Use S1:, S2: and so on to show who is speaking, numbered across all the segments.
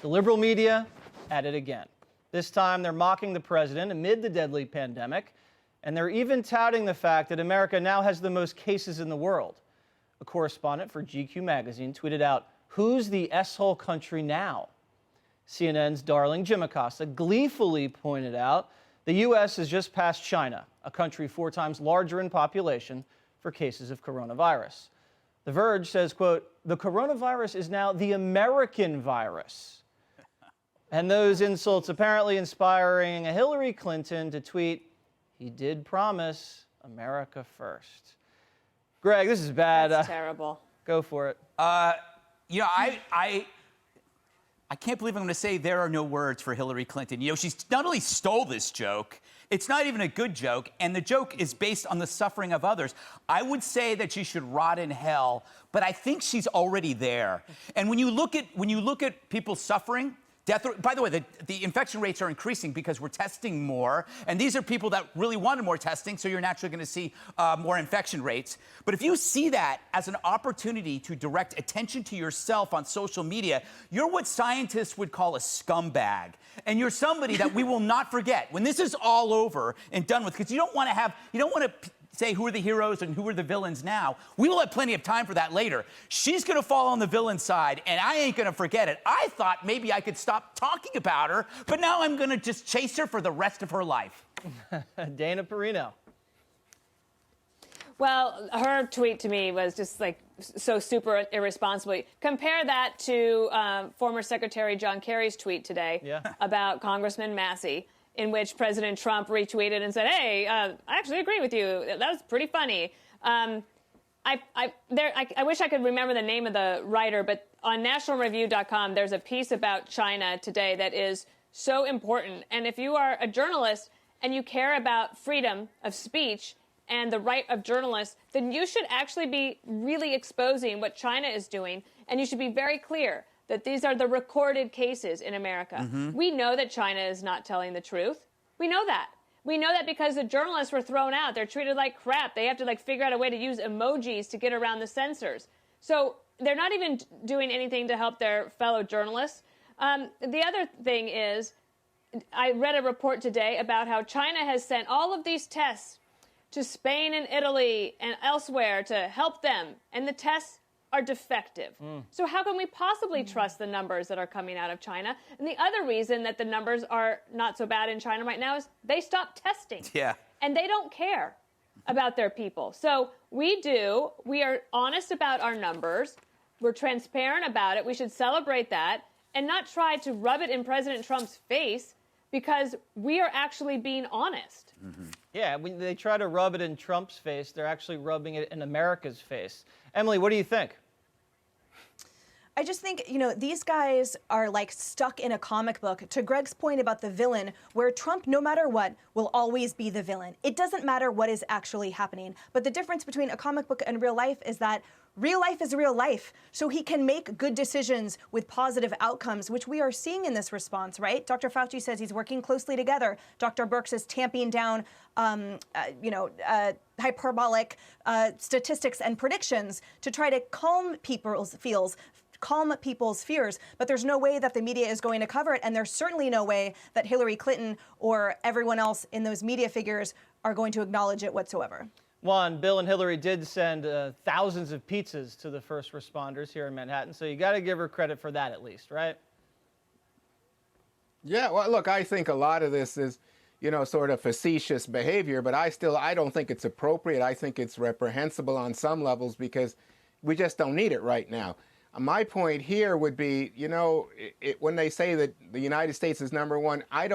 S1: The liberal media at it again. This time, they're mocking the president amid the deadly pandemic, and they're even touting the fact that America now has the most cases in the world. A correspondent for GQ magazine tweeted out, "Who's the S-hole country now?" CNN's Darling Jim Acosta gleefully pointed out the U.S. has just passed China, a country 4 times larger in population, for cases of coronavirus. The Verge says, quote, "The coronavirus is now the American virus." And those insults apparently inspiring Hillary Clinton to tweet, "He did promise America first." Greg, this is bad.
S2: That's terrible.
S1: Go for it.
S3: You know, I can't believe I'm going to say there are no words for Hillary Clinton. You know, she's not only stole this joke, it's not even a good joke, and the joke is based on the suffering of others. I would say that she should rot in hell, but I think she's already there. And when you look at people suffering, death, by the way, the infection rates are increasing because we're testing more, and these are people that really wanted more testing, so you're naturally going to see more infection rates. But if you see that as an opportunity to direct attention to yourself on social media, you're what scientists would call a scumbag. And you're somebody that we will not forget when this is all over and done with, because you don't want to say who are the heroes and who are the villains now. We will have plenty of time for that later. She's going to fall on the villain side, and I ain't going to forget it. I thought maybe I could stop talking about her, but now I'm going to just chase her for the rest of her life.
S1: Dana Perino.
S2: Well, her tweet to me was just like so super irresponsible. Compare that to former Secretary John Kerry's tweet today about Congressman Massey, in which President Trump retweeted and said, "Hey, I actually agree with you. That was pretty funny." I wish I could remember the name of the writer, but on nationalreview.com, there's a piece about China today that is so important. And if you are a journalist and you care about freedom of speech and the right of journalists, then you should actually be really exposing what China is doing. And you should be very clear that these are the recorded cases in America. We know that China is not telling the truth. We know that. We know that because the journalists were thrown out. They're treated like crap. They have to figure out a way to use emojis to get around the censors. So they're not even doing anything to help their fellow journalists. The other thing is, I read a report today about how China has sent all of these tests to Spain and Italy and elsewhere to help them, and the tests are defective. So how can we possibly trust the numbers that are coming out of China? And the other reason that the numbers are not so bad in China right now is they stopped testing. And they don't care about their people. So we are honest about our numbers. We're transparent about it. We should celebrate that and not try to rub it in President Trump's face, because we are actually being honest.
S1: Yeah, when they try to rub it in Trump's face, they're actually rubbing it in America's face. Emily, what do you think?
S4: I just think, these guys are like stuck in a comic book. To Greg's point about the villain, where Trump, no matter what, will always be the villain. It doesn't matter what is actually happening. But the difference between a comic book and real life is that real life is real life. So he can make good decisions with positive outcomes, which we are seeing in this response, right? Dr. Fauci says he's working closely together. Dr. Birx is tamping down, hyperbolic statistics and predictions to try to calm people's fears, but there's no way that the media is going to cover it, and there's certainly no way that Hillary Clinton or everyone else in those media figures are going to acknowledge it whatsoever.
S1: Juan, Bill and Hillary did send thousands of pizzas to the first responders here in Manhattan, so you got to give her credit for that at least, right?
S5: Yeah, well, look, I think a lot of this is, sort of facetious behavior, but I don't think it's appropriate. I think it's reprehensible on some levels because we just don't need it right now. My point here would be, when they say that the United States is #1, I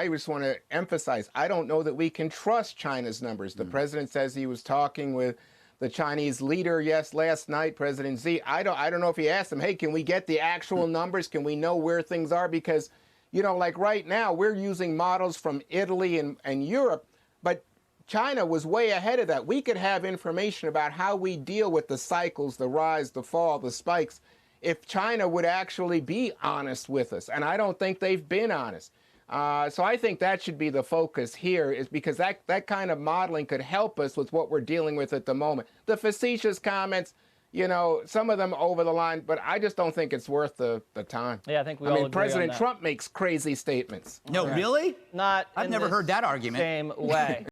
S5: just want to emphasize, I don't know that we can trust China's numbers. The president says he was talking with the Chinese leader, last night, President Xi. I don't know if he asked him, hey, can we get the actual numbers? Can we know where things are? Because, like right now, we're using models from Italy and Europe, but China was way ahead of that. We could have information about how we deal with the cycles, the rise, the fall, the spikes, if China would actually be honest with us. And I don't think they've been honest. So I think that should be the focus here, is because that kind of modeling could help us with what we're dealing with at the moment. The facetious comments, You know, some of them over the line, but I just don't think it's worth the time.
S1: Yeah, I think we
S5: I
S1: all
S5: mean,
S1: agree on
S5: President
S1: that.
S5: Trump makes crazy statements.
S3: No, really?
S1: Not
S3: I've
S1: in
S3: never
S1: this
S3: heard that argument.
S1: same way.